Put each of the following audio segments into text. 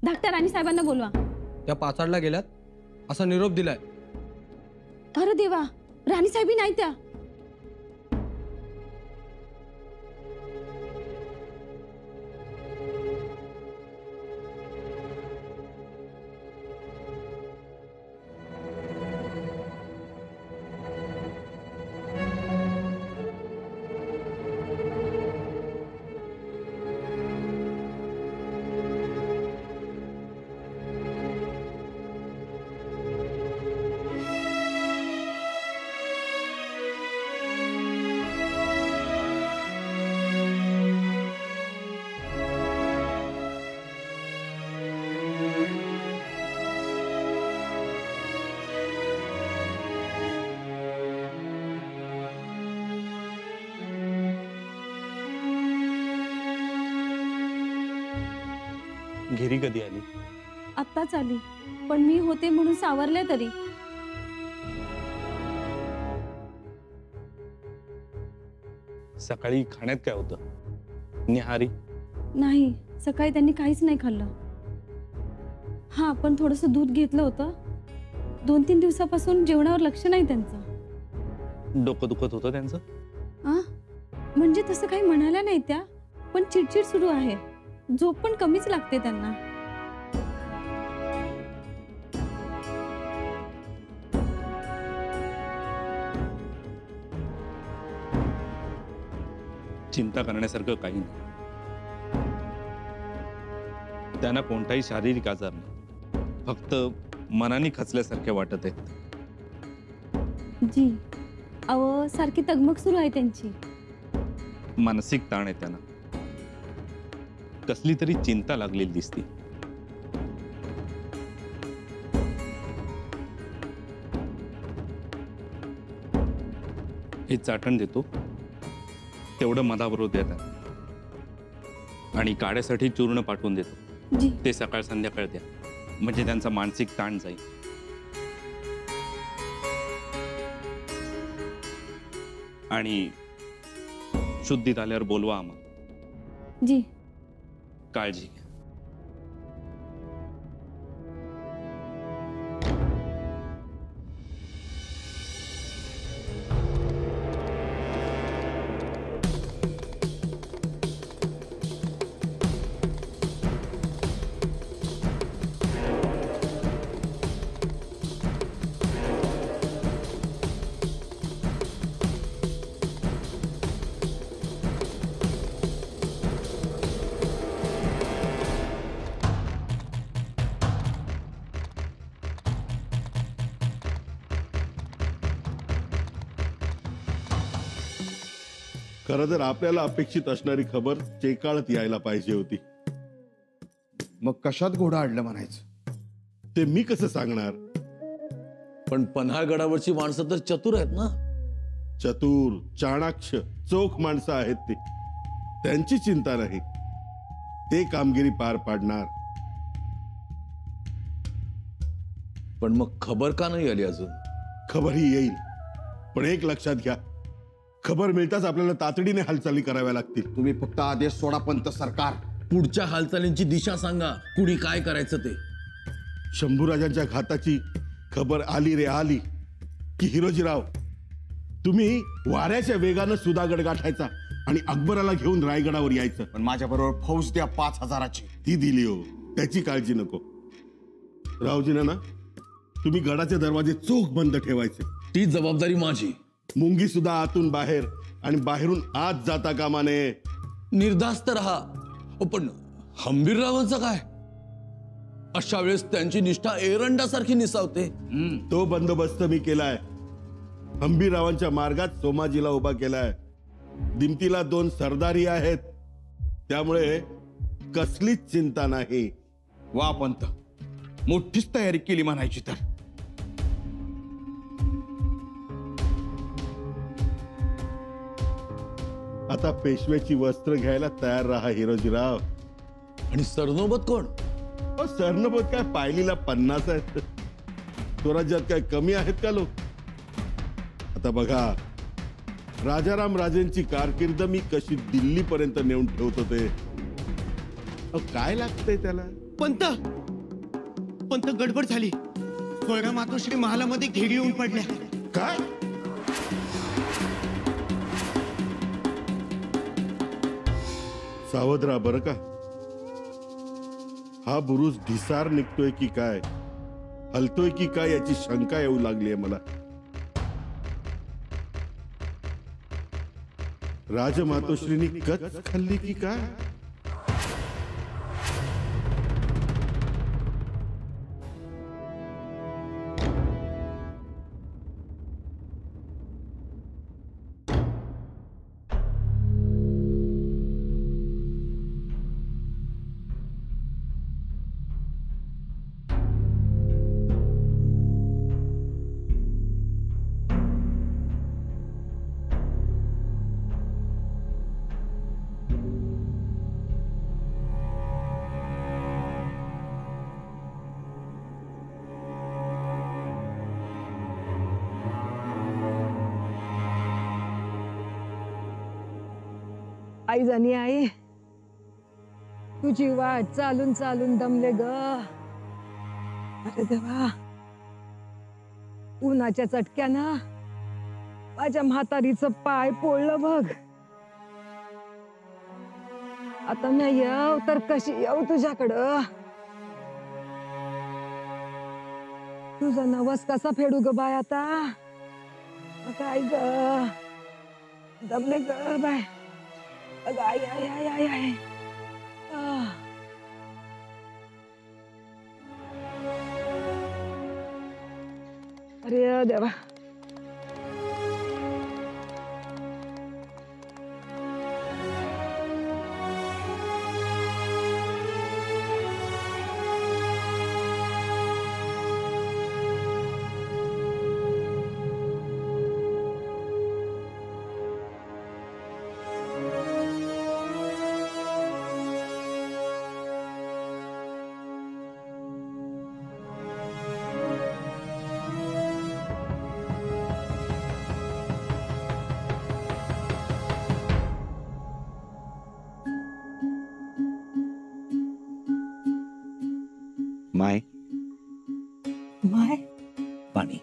धाकट्या राणी साहेबांना बोलवा. त्या पाचाडला गेल्यात असा निरोप दिलाय. अरे देवा, राणी साहेबी नाही त्या. घरी कधी आली? आत्ताच आली, पण मी होते म्हणून सावरले तरी. सकाळी खाण्यात काय होतं? निहारी? नाही, सकाळी त्यांनी काहीच नाही खाल्लं. हा, पण थोडंसं दूध घेतलं होतं. 2-3 दिवसापासून जेवणावर लक्ष नाही त्यांचं. डोकं दुखत होतं त्यांचं? म्हणजे तसं काही म्हणाल्या नाही त्या, पण चिडचिड सुरू आहे. झोप पण कमीच लागते त्यांना. चिंता करण्यासारखं काही नाही. त्यांना कोणताही शारीरिक आजार नाही, फक्त मनाने खचल्यासारखे वाटत आहेत. जी, अहो सारखी तगमग सुरू आहे त्यांची. मानसिक ताण आहे त्यांना, कसली तरी चिंता लागलेली दिसते. हे चाटण देतो, तेवढं मधाबरोबर देतात आणि काड्यासाठी चूर्ण पाठवून देतो. जी, ते सकाळ संध्याकाळ द्या, म्हणजे त्यांचा मानसिक ताण जाईल. आणि शुद्धीत आल्यावर बोलवा आम्हाला. जी. काळजी घ्या. खरं तर आपल्याला अपेक्षित असणारी खबर चेकाळत यायला पाहिजे होती. मग कशात घोडा अडलं म्हणायचं? ते मी कसं सांगणार? पण पन्हाळगडावरची माणसं तर चतुर आहेत ना. चतुर, चाणाक्ष, चोख माणसं आहेत ती. त्यांची चिंता नाही, ते कामगिरी पार पाडणार. पण मग खबर का नाही आली अजून? खबर ही येईल, पण एक लक्षात घ्या, खबर मिळताच आपल्याला तातडीने हालचाली कराव्या लागतील. तुम्ही फक्त आदेश सोडा पंत सरकार. पुढच्या हालचालींची दिशा सांगा, कुणी काय करायचं ते. शंभूराजांच्या घाताची खबर आली रे आली की हिरोजीराव, तुम्ही वाऱ्याच्या वेगानं सुधागड गाठायचा आणि अकबराला घेऊन रायगडावर यायचं. पण माझ्या बरोबर फौज द्या 5000ची. ती दिली हो, त्याची काळजी नको. रावजीना ना, तुम्ही गडाचे दरवाजे चोख बंद ठेवायचे. ती जबाबदारी माझी. मुंगी सुद्धा आतून बाहेर आणि बाहेरून आत जाता कामा नये. निर्धास्त रहा. पण हंबीररावांचं काय? अशा वेळेस त्यांची निष्ठा एरंडासारखी निसावते. तो बंदोबस्त मी केलाय. हंबीररावांच्या मार्गात सोमाजीला उभा केलाय. दिमतीला 2 सरदारी आहेत, त्यामुळे कसलीच चिंता नाही. वा पंत, मोठीच तयारी केली म्हणायची तर. आता पेशव्याची वस्त्र घ्यायला तयार राहा हिरोजीराव. आणि सरनोबत कोण? सरनोबत काय पायलीला 50 आहेत. स्वराज्यात काय कमी आहेत का लोक? आता बघा, राजाराम राजेंची कारकीर्द मी कशी दिल्ली पर्यंत नेऊन ठेवतो ते. काय लागतंय त्याला? पंत पंत गडबड झाली. स्वयरा मातोश्री महालामध्ये घेरी येऊन पडल्या. काय? सावध राहा बरं का. हा बुरुज ढिसार निघतोय की काय, हलतोय की काय याची शंका येऊ लागलीये मला. राजमातोश्रीनी कच खाल्ली की काय? आई जाणी आई, तुझी वाट चालून चालून दमले ग. अरे देवा, उन्हाच्या चटक्यानं माझ्या म्हातारीचं पाय पोळलं बघ. आता मी येऊ तर कशी येऊ तुझ्याकडं? तुझा नवस कसा फेडू ग बाय आता? काय ग, दमले ग बाय. आई आई आई आई आई. अरे देवा, माय माय पाणी.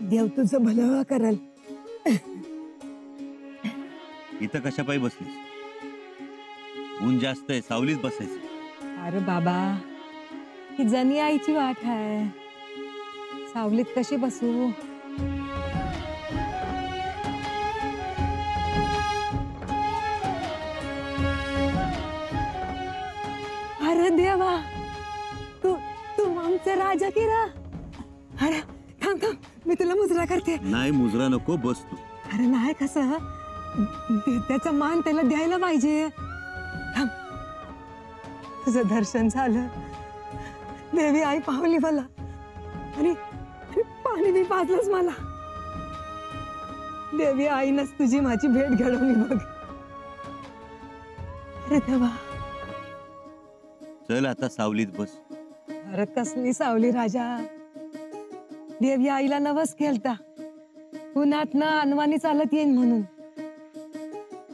देव तुझं भलं करल. इथं कशा पायी बसलीस? ऊन जास्त आहे, सावलीत बसायचं. अरे बाबा, ही जणी आईची वाट आहे. सावलीत कशी बसू? अरे देवा, तू तू आमचा राजा की रा? अरे थांब थांब, मी तुला मुजरा करते. नाही मुजरा नको, बस तू. अरे नाही, कसं त्याचा मान त्याला द्यायला पाहिजे. थांब, तुझं दर्शन झालं, देवी आई पावली मला आणि पाणी बी पाजलंच मला. देवी आईनच तुझी माझी भेट घडवली बघ. अरे देवा, चल आता सावलीत बस. अरे कसली सावली राजा. देवी आईला नवस केलता, उन्हात ना अनवानी चालत येईन म्हणून.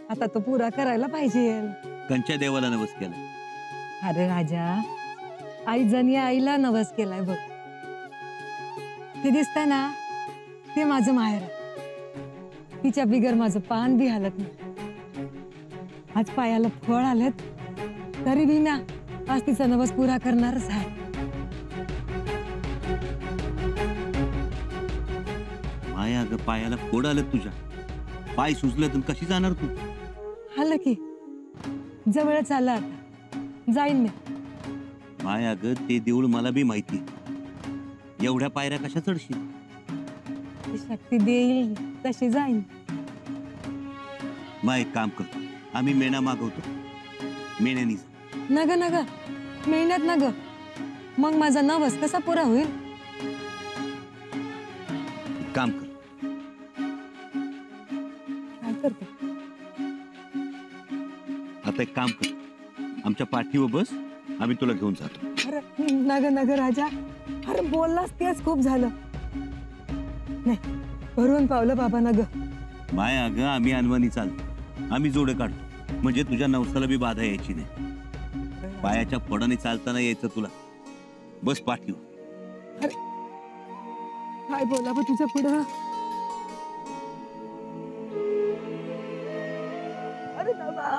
आता तो पुरा करायला पाहिजे. कंच्या देवाला नवस केला? अरे राजा, आई जणी आईला नवस केलाय बघ. ते दिसतंय ना, ते माझं माहेर. तिच्या बिगर माझं पान बी हालत नाही. आज पायाला फळ आलेत तरी बी ना, आज तिचा नवस पुरा करणारच आहे. माया अगं, पायाला फोड आलं तुझ्या. पाय सुजलं तर कशी जाणार तू? आलं की जवळच आलं, आता जाईन मी. माया अगं, ते देऊळ मला बी माहिती. एवढ्या पायऱ्या कशा चढशील? ती शक्ती देईल तशी जाईन. मग एक काम करतो, आम्ही मेणा मागवतो, मेण्यानी जा. नग नग, मेहनत नग, मग माझा नवस कसा पुरा होईल? एक काम कर, काय करते? आता एक काम कर, आमच्या पाठीवर बस, आम्ही तुला घेऊन जातो. अरे नग नग राजा, अरे बोललास तेच खूप झालं. नाही, भरून पावलं बाबा नग. माय अगं आम्ही अनवाणी चालतो, आम्ही जोडे काढतो, म्हणजे तुझ्या नवसाला बी बाधा यायची नाही. पायाच्या पडाने चालताना यायचं तुला. बस पाठीव. काय बोलावं तुझं पुढं? अरे बाबा,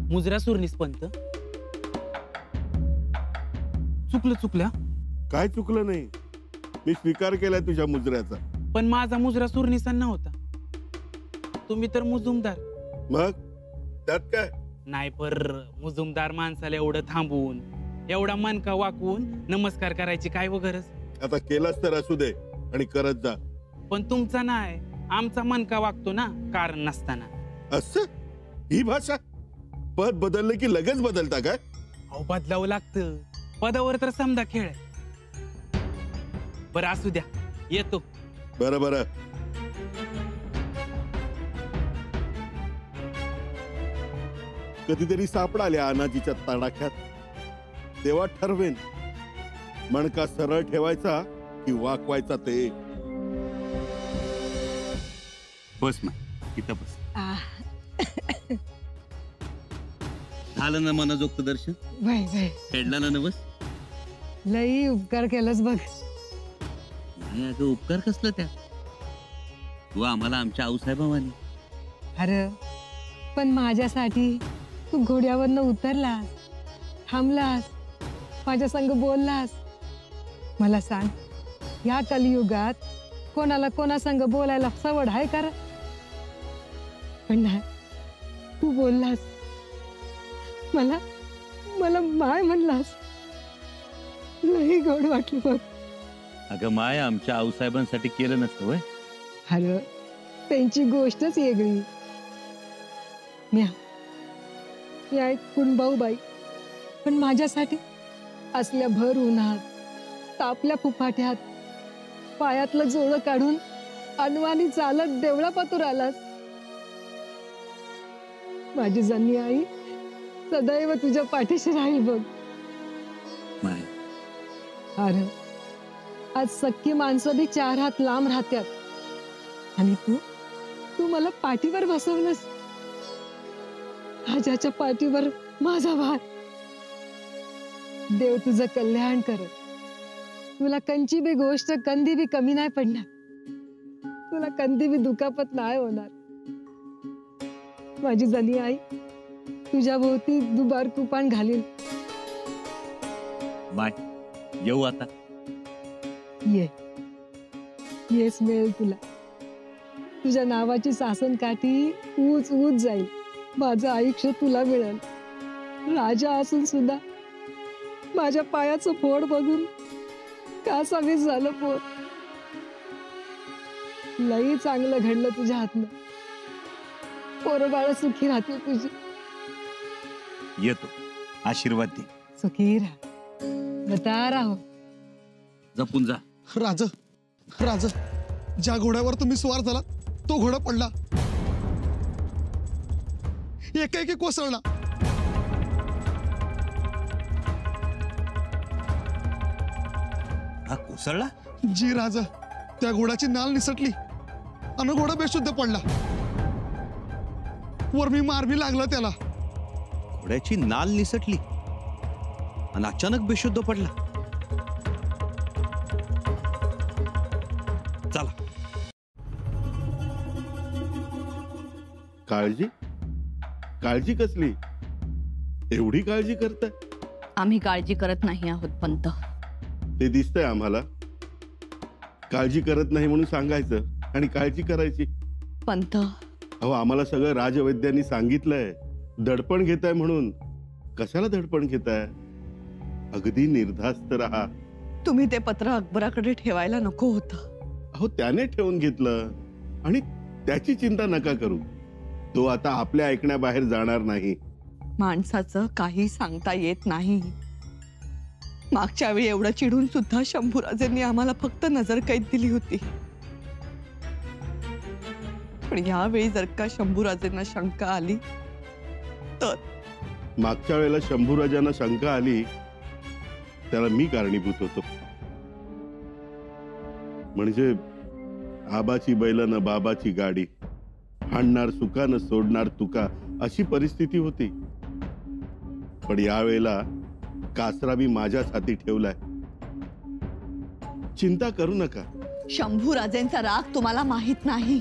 मुजरा सुरनीस पंत. चुकलं. काय चुकलं नाही, मी स्वीकार केलाय तुझ्या मुजऱ्याचा. पण माझा मुजरा सुरनिसा नव्हता, तुम्ही तर मुजुमदार. मग त्यात काय? नाही पर मुजुमदार माणसाला एवढं थांबून एवढा मनका वाकवून नमस्कार करायची काय व गरज? आता केलास तर असू दे आणि करत जा. पण तुमचा नाही, आमचा मनका वागतो ना कारण नसताना. असं ही भाषा? पद बदललं की लगेच बदलता काय? अहो बदलावं लागतं, पदावर तर समजा खेळ आहे. बरं असू द्या, येतो. बरं कधीतरी सापडाल्या अनाजीच्या तडाख्यात, तेव्हा ठरवेन मणका सरळ ठेवायचा की वाकवायचा ते. बस मा इथं बस. झालं ना मनोजोक्त दर्शन? बाय फेडला ना नवस? लई उपकार केलंच बघ. नाही अगं उपकार कसलं त्या, तू आम्हाला आमच्या आऊसाहेबांनी. अरे पण माझ्यासाठी तू घोड्यावरनं उतरलास, थांबलास, माझ्या संग बोललास. मला सांग, या कलियुगात कोणाला कोणा संग बोलायला सवड आहे का? पण नाही, तू बोललास, मला माय म्हणलास. लई गोड वाटलं बघ. अगं माय आमच्या आऊसाहेबांसाठी केलं नसतं वय? अरे त्यांची गोष्टच वेगळी. मी एक कुणबाऊ बाई, पण माझ्यासाठी असल्या भर उन्हात तापल्या फुफाट्यात पायातलं जोडं काढून अनवाणी चालत देवळापातूर आलास. माझी जन्नी आई सदैव तुझ्या पाठीशी राहील बघ. माय अरे आज सख्खी माणसं बी 4 हात लांब राहत्यात आणि तू मला पाठीवर बसवलंस. आजाच्या पाठीवर माझा भार. देव तुझं कल्याण करत. तुला कंची बी गोष्ट कंदी बी कमी नाही पडणार, तुला कंदी बी दुखापत नाही होणार. माझी जनी आई तुझ्या भोवती दुबार कुपान घालील. माय येऊ आता? येस मिळेल तुला. तुझ्या नावाची सासन काठी ऊच ऊच जाईल. माझं आयुष्य तुला मिळेल. राजा असून सुद्धा माझ्या पायाचं फोड बघून कासा वीस झालं पोट. लई चांगलं घडलं तुझ्या हातनं. पोरं बाळ सुखी राहतील तुझी. येतो, आशीर्वाद दे. सुखी राहा, बता राहो. जपून जा. राज, ज्या घोड्यावर तुम्ही स्वार झाला तो घोडा पडला, एकाएकी कोसळला. हा कोसळला? जी राजा, त्या घोड्याची नाल निसटली आणि घोडा बेशुद्ध पडला. वर मी मारबी लागला त्याला. घोड्याची नाल निसटली आणि अचानक बेशुद्ध पडला. चला काळजी? काळजी कसली? एवढी काळजी करताय? आम्ही काळजी करत नाही आहोत पंत. ते दिसतंय आम्हाला. काळजी करत नाही म्हणून सांगायचं आणि काळजी करायची. पंत, अहो, आम्हाला सगळं राजवैद्यांनी सांगितलंय. दडपण घेताय म्हणून. कशाला दडपण घेताय? अगदी निर्धास्त राहा. तुम्ही ते पत्र अकबराकडे ठेवायला नको होतं. अहो, त्याने ठेवून घेतलं आणि त्याची चिंता नका करू. तो आता आपल्या ऐकण्याबाहेर जाणार नाही. माणसाचं काही सांगता येत नाही. मागच्या वेळी एवढं चिडून सुद्धा शंभूराजेंनी आम्हाला फक्त नजरकैद दिली होती. पण यावेळी जर का शंभूराजेंना शंका आली तर? मागच्या वेळेला शंभूराजांना शंका आली त्याला मी कारणीभूत होतो. म्हणजे आबाची बैल न बाबाची गाडी, हाणणार सुका न सोडणार तुका, अशी परिस्थिती होती. पण यावेळेला कासरा बी माझ्याच हाती ठेवलाय. चिंता करू नका. शंभूराजेंचा राग तुम्हाला माहित नाही.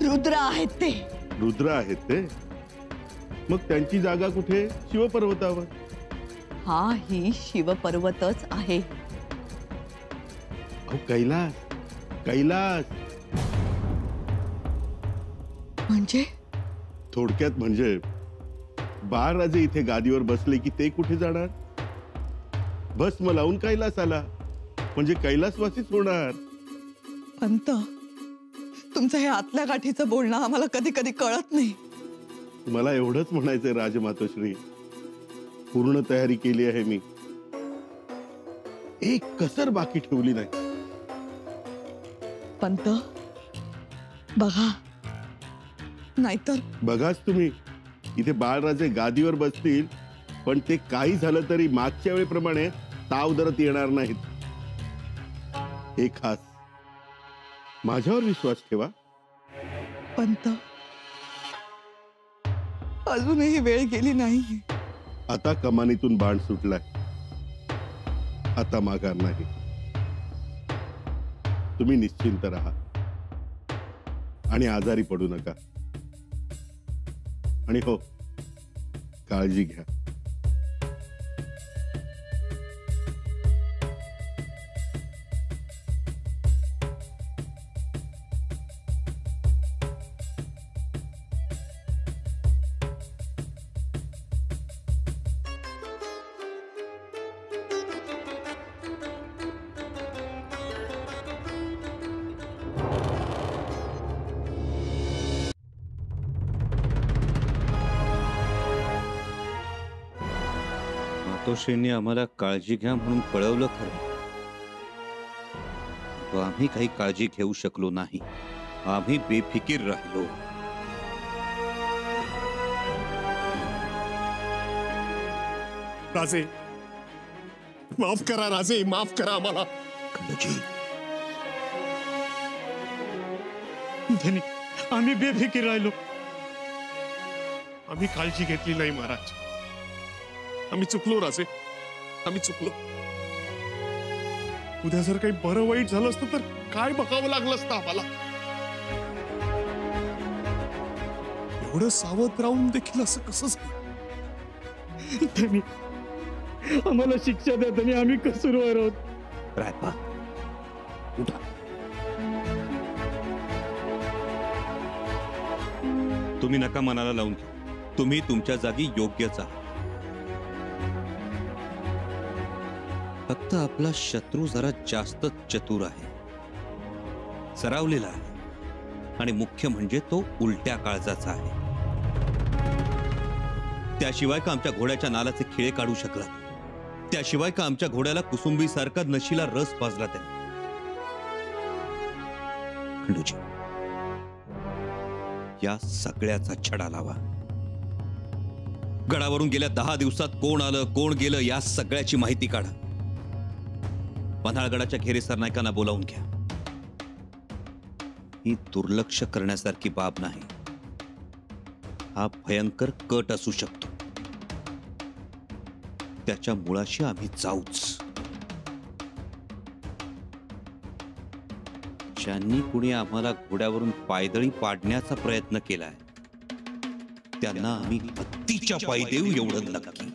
रुद्र आहेत ते. रुद्र आहेत ते? मग त्यांची जागा कुठे? शिवपर्वतावर. हा ही शिवपर्वतच आहे. अहो, कैलास. कैलास म्हणजे? थोडक्यात म्हणजे बाळराजे इथे गादीवर बसले की ते कुठे जाणार? भस्म लावून कैलास आला म्हणजे कैलासवासीच होणार. पंत, तुमचं हे आतल्या गाठीचं बोलणं आम्हाला कधी कधी कळत नाही. मला एवढंच म्हणायचंय राजमातोश्री, पूर्ण तयारी केली आहे मी. एक कसर बाकी ठेवली नाही. पंत, बघा, नाहीतर. बघाच तुम्ही. इथे बाळराजे गादीवर बसतील पण ते काही झालं तरी मागच्या वेळेप्रमाणे ताव धरत येणार नाहीत. हे खास. माझ्यावर विश्वास ठेवा. पंत, अजूनही वेळ गेली नाही. आता कमानीतून बाण सुटलाय. आता माघार नाही. तुम्ही निश्चिंत राहा आणि आजारी पडू नका. आणि हो, काळजी घ्या. मातोश्रींनी आम्हाला काळजी घ्या म्हणून कळवलं खरं, पण आम्ही काही काळजी घेऊ शकलो नाही. आम्ही बेफिकीर राहिलो. राजे, माफ करा राजे, माफ करा आम्हाला. धनी, आम्ही बेफिकीर राहिलो. आम्ही काळजी घेतली नाही महाराज. आम्ही चुकलो राजे, आम्ही चुकलो. उद्या जर काही बरं वाईट झालं असतं तर काय बघावं लागलं असतं आम्हाला. एवढं सावध राहून देखील असं कसं झालं? धनी, आम्हाला शिक्षा द्या धनी, आम्ही कसूरवार आहोत. रायपा, उठा. तुम्ही नका मनाला लावून घ्या. तुम्ही तुमच्या जागी योग्यच आहात. फक्त आपला शत्रू जरा जास्त चतुर आहे, सरावलेला आहे आणि मुख्य म्हणजे तो उलट्या काळजाचा आहे. त्याशिवाय का आमच्या घोड्याच्या नालाचे खिळे काढू शकला? त्याशिवाय का आमच्या घोड्याला कुसुंबी सारखा नशीला रस पाजला त्याने? खंडूजी, या सगळ्याचा छडा लावा. गडावरून गेल्या 10 दिवसात कोण आलं कोण गेलं या सगळ्याची माहिती काढा. पन्हाळगडाच्या घेरे सरनाईकांना बोलावून घ्या. ही दुर्लक्ष करण्यासारखी बाब नाही. हा भयंकर कट असू शकतो. त्याच्या मुळाशी आम्ही जाऊच. ज्यांनी कुणी आम्हाला घोड्यावरून पायदळी पाडण्याचा प्रयत्न केलाय त्यांना आम्ही हत्तीच्या पायी देऊ एवढं नक्की.